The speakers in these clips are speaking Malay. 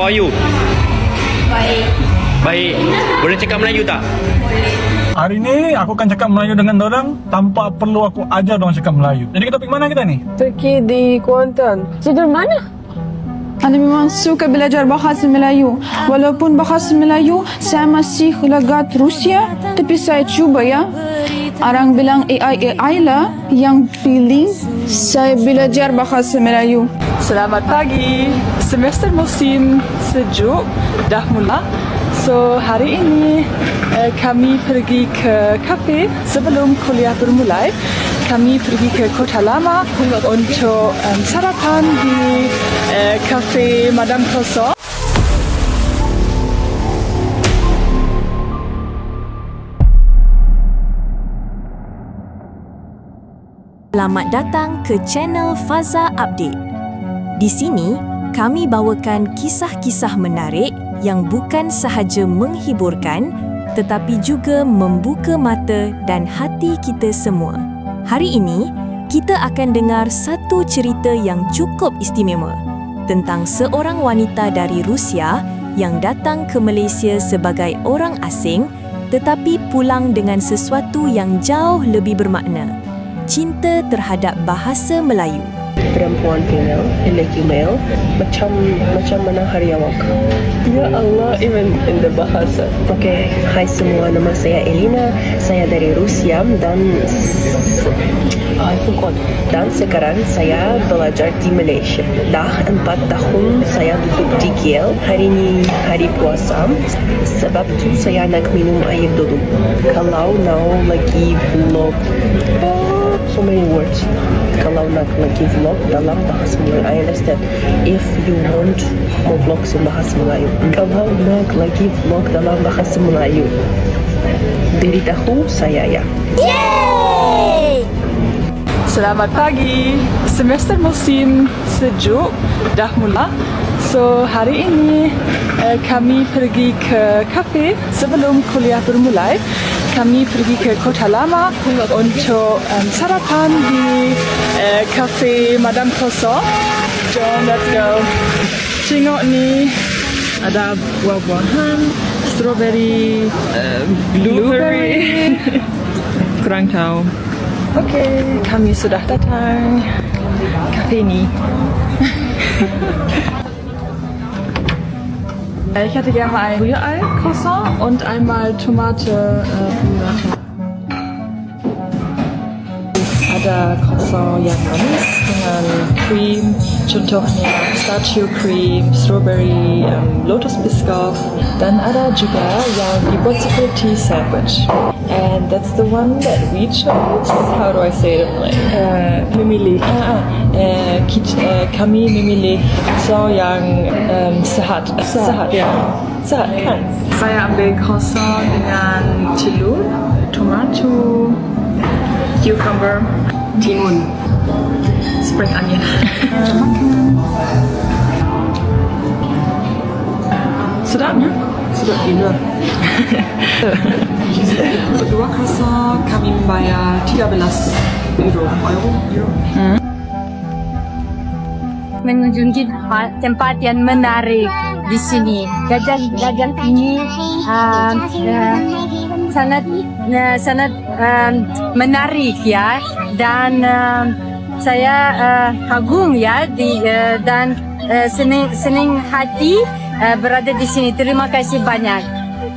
are you? Baik. Baik. Boleh cakap Melayu tak? Hari ni aku akan cakap Melayu dengan dorang tanpa perlu aku ajar dorang cakap Melayu. Jadi kita pergi mana kita ni? Pergi di Kuantan. Tidur mana? Ana memang suka belajar bahasa Melayu. Walaupun bahasa Melayu saya masih lagat Rusia, tapi saya cuba ya. Orang bilang AI lah yang pilih saya belajar bahasa Melayu. Selamat pagi. Semester musim sejuk dah mula. So hari ini kami pergi ke kafe sebelum kuliah bermulai. Kami pergi ke Kota Lama untuk sarapan di kafe Madame Tussauds. Selamat datang ke channel Faza Update. Di sini, kami bawakan kisah-kisah menarik yang bukan sahaja menghiburkan tetapi juga membuka mata dan hati kita semua. Hari ini, kita akan dengar satu cerita yang cukup istimewa tentang seorang wanita dari Rusia yang datang ke Malaysia sebagai orang asing tetapi pulang dengan sesuatu yang jauh lebih bermakna. Cinta terhadap bahasa Melayu. Perempuan female, lelaki male, macam mana hari awak? Ya Allah, even in the bahasa. Okay, hai semua, nama saya Elina, saya dari Rusia dan dan sekarang saya belajar di Malaysia. Dah 4 tahun saya duduk di KL. Hari ini hari puasa, sebab tu saya nak minum air dulu. Kalau now lagi vlog, so many words. Kalau nak lagi vlog dalam bahasa Melayu, I understand. If you want more vlogs in bahasa Melayu, kalau nak lagi vlog dalam bahasa Melayu, beritahu saya ya. Yeay! Selamat pagi. Semester musim sejuk dah mula. So hari ini kami pergi ke kafe sebelum kuliah bermulai. Kami pergi ke Kota Lama untuk sarapan di kafe Madame Tussauds. Jom, let's go. Tengok ni, ada buah-buahan, strawberry, blueberry. Kurang tahu. Okey, kami sudah datang kafe ni. Ich hätte gerne mal ein Rührei-Croissant und einmal Tomate. Ada croissant yang manis dengan cream, contohnya pistachio cream, strawberry, lotus biscoff, dan ada juga yang dibuat seperti sandwich. And that's the one that we chose. How do I say it? Memilih. Kami memilih croissant yang sehat. Ya. Sehat kan? Saya ambil croissant dengan telur, tomato, cucumber, timun, spring onion. Sedapnya? Sedap gila. Berdua croissant kami membayar 13 euro. Mengunjungi tempat yang menarik di sini. Gajah ini sangat menarik ya, dan saya kagum ya dan senang hati berada di sini. Terima kasih banyak.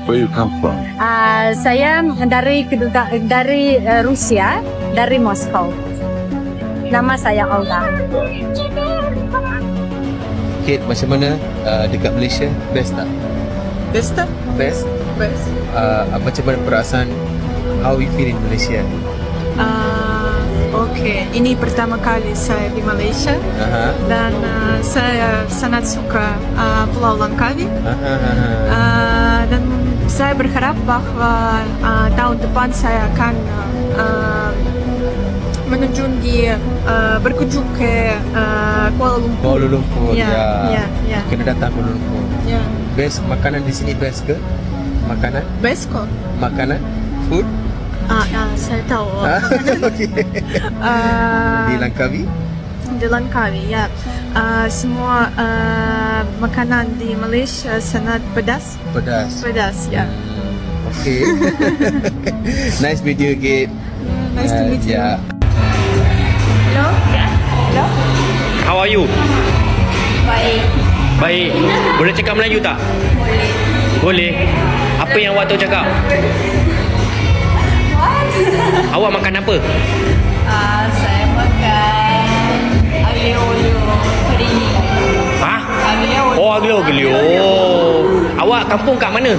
Where you come from? Saya dari Rusia, dari Moskow. Nama saya Olga. Kate, macam mana dekat Malaysia? Best tak? Best tak? Best? Best. Macam mana perasaan? How you feel in Malaysia? Okay, ini pertama kali saya di Malaysia. Dan saya sangat suka Pulau Langkawi. Dan saya berharap bahwa tahun depan saya akan berkunjung ke Kuala Lumpur. Kuala Lumpur, ya. Kena datang Kuala Lumpur. Ya. Best makanan di sini best ke? Makanan? Best kok. Makanan? Food? Saya tahu. Okay. Di Langkawi? di Langkawi, ya. Semua makanan di Malaysia sangat pedas. Pedas. Pedas, ya. Okay. Nice meet you again. Nice to meet you. Yeah. How are you? Baik. Boleh cakap Melayu tak? Boleh. Apa yang awak tahu cakap? Awak makan apa? Saya makan aglio-olio kering. Ha? Oh, aglio-olio. Awak kampung kat mana?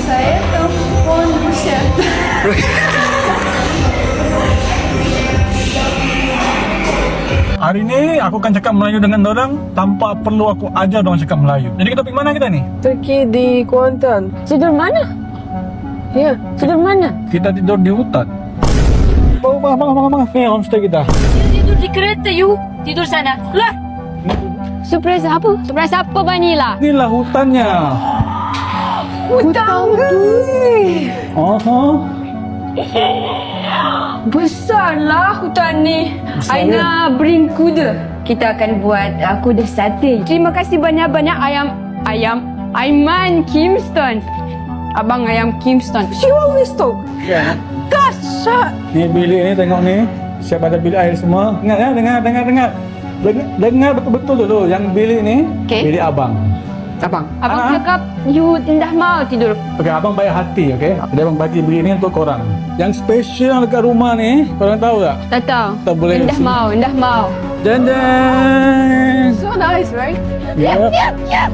Saya kampung Rusia. Hari ni aku akan cakap Melayu dengan dorang tanpa perlu aku ajar dorang cakap Melayu. Jadi kita pergi mana kita ni? Pergi di Kuantan. Tidur mana? Ya. Tidur mana? Kita tidur di hutan. Bangun. Ni homestay kita. Tidur di kereta, you. Tidur sana. Keluar. Surprise apa? Surprise apa, Vanilla? Inilah hutannya. Hutang. Besarlah hutan ni. Aina bring kuda. Kita akan buat kuda sate. Terima kasih banyak-banyak ayam Aiman Kingston. Abang ayam Kingston. She always talk. Ya. Kasar. Ni bilik ni, tengok ni. Siap ada bilik air semua. Ingat ya, dengar betul-betul dulu. Yang bilik ni, bilik abang. Abang cakap you dah mau tidur. Okey, abang baik hati, okey. Jadi abang bagi bilik ni untuk korang. Yang special dekat rumah ni, korang tahu tak? Tak tahu. Tak boleh. Dah mau. Dan. So nice, right? Ya.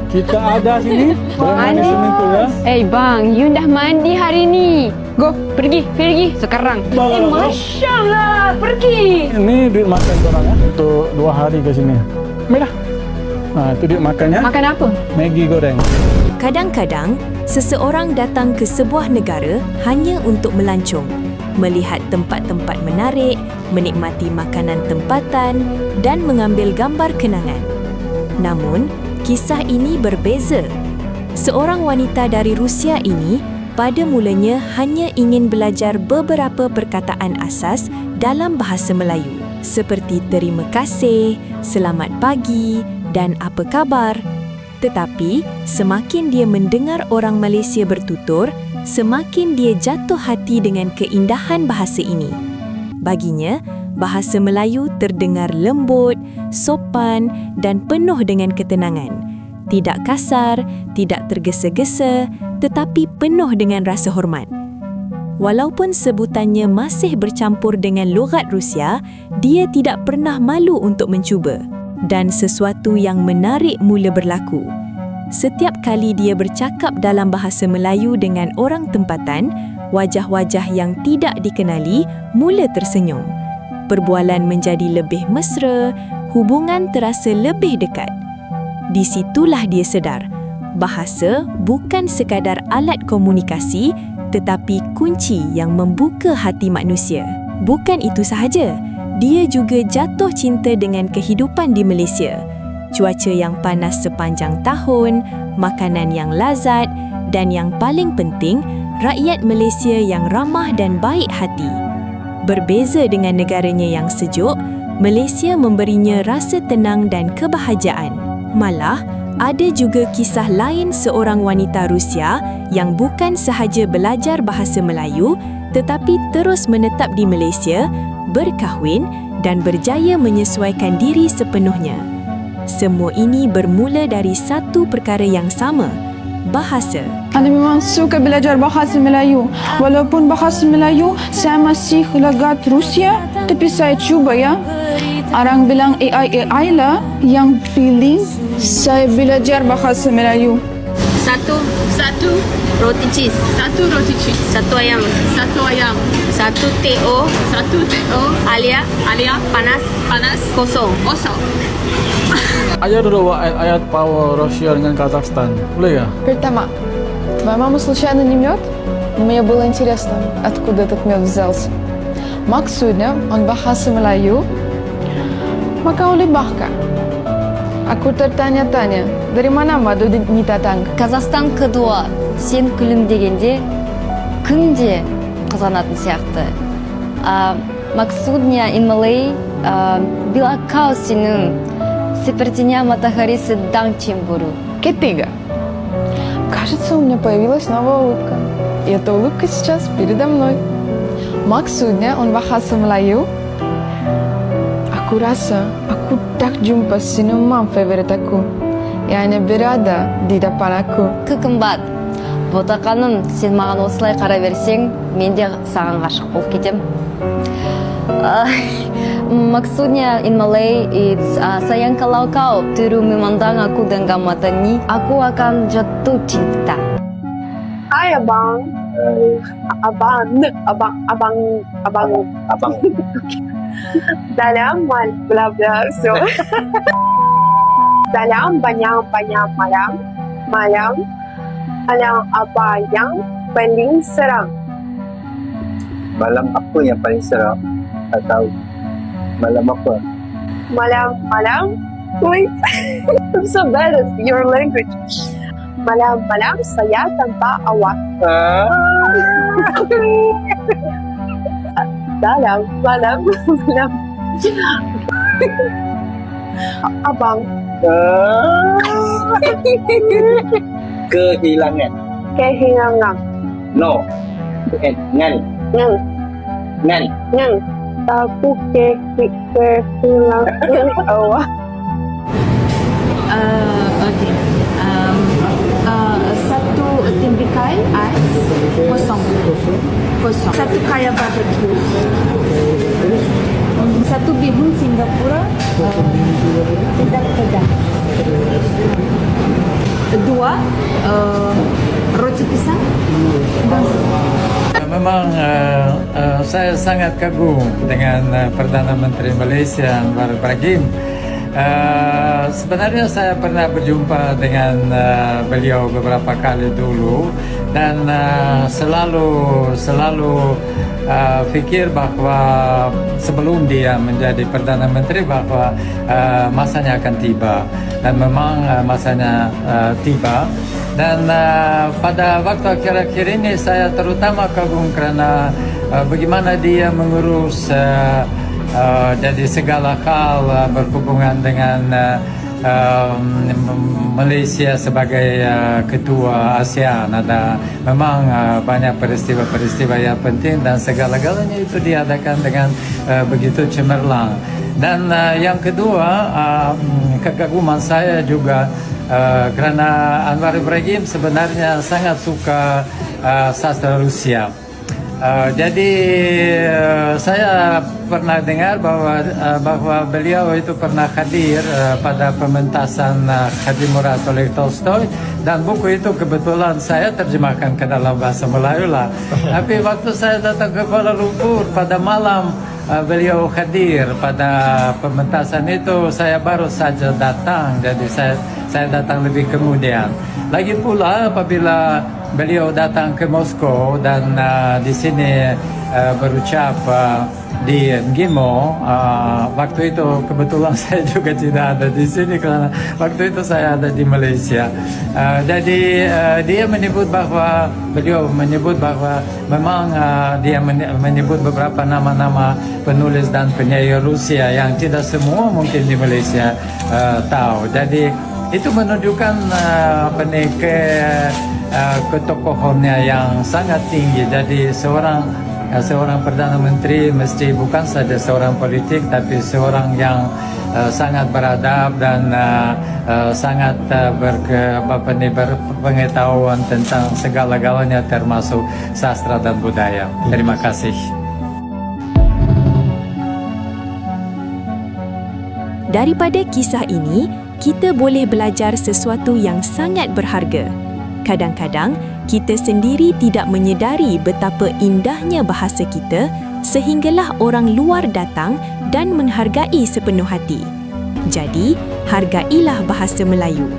Kita ada sini. Bermain di swimming pool ya. Bang, you dah mandi hari ni. Go, pergi sekarang. Masya Allah, pergi. Ini duit makan korang ya. Untuk 2 hari ke sini. Ambil dah. Itu duit makannya. Makan apa? Maggi goreng. Kadang-kadang, seseorang datang ke sebuah negara hanya untuk melancong, melihat tempat-tempat menarik, menikmati makanan tempatan dan mengambil gambar kenangan. Namun, kisah ini berbeza. Seorang wanita dari Rusia ini pada mulanya hanya ingin belajar beberapa perkataan asas dalam bahasa Melayu, seperti terima kasih, selamat pagi dan apa kabar. Tetapi, semakin dia mendengar orang Malaysia bertutur, semakin dia jatuh hati dengan keindahan bahasa ini. Baginya, bahasa Melayu terdengar lembut, sopan dan penuh dengan ketenangan. Tidak kasar, tidak tergesa-gesa, tetapi penuh dengan rasa hormat. Walaupun sebutannya masih bercampur dengan logat Rusia, dia tidak pernah malu untuk mencuba. Dan sesuatu yang menarik mula berlaku. Setiap kali dia bercakap dalam bahasa Melayu dengan orang tempatan, wajah-wajah yang tidak dikenali mula tersenyum. Perbualan menjadi lebih mesra, hubungan terasa lebih dekat. Di situlah dia sedar, bahasa bukan sekadar alat komunikasi, tetapi kunci yang membuka hati manusia. Bukan itu sahaja, dia juga jatuh cinta dengan kehidupan di Malaysia. Cuaca yang panas sepanjang tahun, makanan yang lazat dan yang paling penting, rakyat Malaysia yang ramah dan baik hati. Berbeza dengan negaranya yang sejuk, Malaysia memberinya rasa tenang dan kebahagiaan. Malah, ada juga kisah lain seorang wanita Rusia yang bukan sahaja belajar bahasa Melayu tetapi terus menetap di Malaysia, berkahwin dan berjaya menyesuaikan diri sepenuhnya. Semua ini bermula dari satu perkara yang sama, bahasa. Ana memang suka belajar bahasa Melayu. Walaupun bahasa Melayu saya masih lagat Rusia, tapi saya cuba ya. Orang bilang AI lah yang pilih saya belajar bahasa Melayu. Satu roti cheese. Satu ayam. Satu teo. Alia. Panas. Kosong. Ajar dulu ayat power Rusia dengan Kazakhstan. Boleh ya? Пертама. Твоя мама случайно не мед? Мне было интересно, откуда этот мед взялся. Maksudnya, on bahasa Melayu, maka oleh bahkan. Aku tertanya-tanya, dari mana madu datang? Қазақстан kedua. Sen күлімдегенде күнде қызанатын сияқты. Maksudnya in Malay, Bila kau senyum, sepertinya matahari sedang cemburu. Ketiga. Кажется, у меня появилась новая улыбка. И эта улыбка сейчас передо мной. Maksudnya, on bahasa Melayu, aku rasa aku tak jumpa senyuman favorit aku yang berada di depan aku. Кымбат, ботақаным, сен маған осылай қарай берсең, мен де саған ғашық болып кетем. Maksudnya in Malay, it's sayang kalau kau terus memandang aku dengan mata ni, aku akan jatuh cinta. Hai abang. Abang. Dalam bla bla so. Dalam banyak malam ada apa yang paling seram? Malam apa yang paling seram? Tak tahu. Malam apa? Malam. Wait. I'm so bad at your language. Malam saya tanpa awak. Dalam malam. Abang. Kehilangan. No. Ngan. Aku kehilangan awak. Okay. Satu timbikai ais kosong. Satu kaya barbecue. Satu bihun Singapura tidak pedas. Dua roti pisang. Memang saya sangat kagum dengan Perdana Menteri Malaysia Anwar Ibrahim. Sebenarnya saya pernah berjumpa dengan beliau beberapa kali dulu dan selalu fikir bahwa sebelum dia menjadi Perdana Menteri bahwa masanya akan tiba, dan memang masanya tiba. Dan pada waktu akhir-akhir ini saya terutama kagum kerana bagaimana dia mengurus jadi segala hal berhubungan dengan Malaysia sebagai ketua ASEAN. Ada memang banyak peristiwa-peristiwa yang penting dan segala-galanya itu diadakan dengan begitu cemerlang. Dan yang kedua, kekaguman saya juga kerana Anwar Ibrahim sebenarnya sangat suka sastra Rusia. Jadi saya pernah dengar bahwa beliau itu pernah hadir pada pementasan Hadi Murad oleh Tolstoy, dan buku itu kebetulan saya terjemahkan ke dalam bahasa Melayu lah. Tapi waktu saya datang ke Kuala Lumpur pada malam beliau hadir pada pementasan itu, saya baru saja datang, jadi saya datang lebih kemudian. Lagi pula apabila beliau datang ke Moskow dan di sini berucap di MGIMO, waktu itu kebetulan saya juga tidak ada di sini karena waktu itu saya ada di Malaysia. Jadi dia menyebut bahwa beliau menyebut bahwa memang dia menyebut beberapa nama-nama penulis dan penyair Rusia yang tidak semua mungkin di Malaysia tahu. Jadi itu menunjukkan ketokohannya yang sangat tinggi. Jadi seorang Perdana Menteri mesti bukan saja seorang politik, tapi seorang yang sangat beradab dan sangat berpengetahuan tentang segala-galanya termasuk sastra dan budaya. Terima kasih. Daripada kisah ini, kita boleh belajar sesuatu yang sangat berharga. Kadang-kadang, kita sendiri tidak menyedari betapa indahnya bahasa kita sehinggalah orang luar datang dan menghargai sepenuh hati. Jadi, hargailah bahasa Melayu.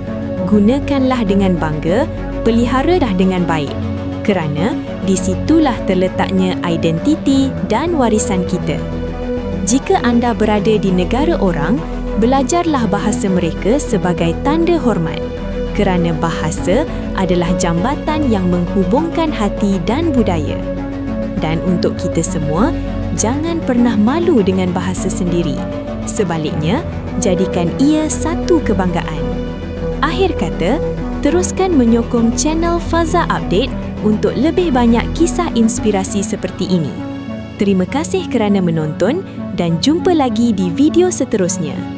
Gunakanlah dengan bangga, peliharalah dengan baik. Kerana di situlah terletaknya identiti dan warisan kita. Jika anda berada di negara orang, belajarlah bahasa mereka sebagai tanda hormat. Kerana bahasa adalah jambatan yang menghubungkan hati dan budaya. Dan untuk kita semua, jangan pernah malu dengan bahasa sendiri. Sebaliknya, jadikan ia satu kebanggaan. Akhir kata, teruskan menyokong channel Faza Update untuk lebih banyak kisah inspirasi seperti ini. Terima kasih kerana menonton dan jumpa lagi di video seterusnya.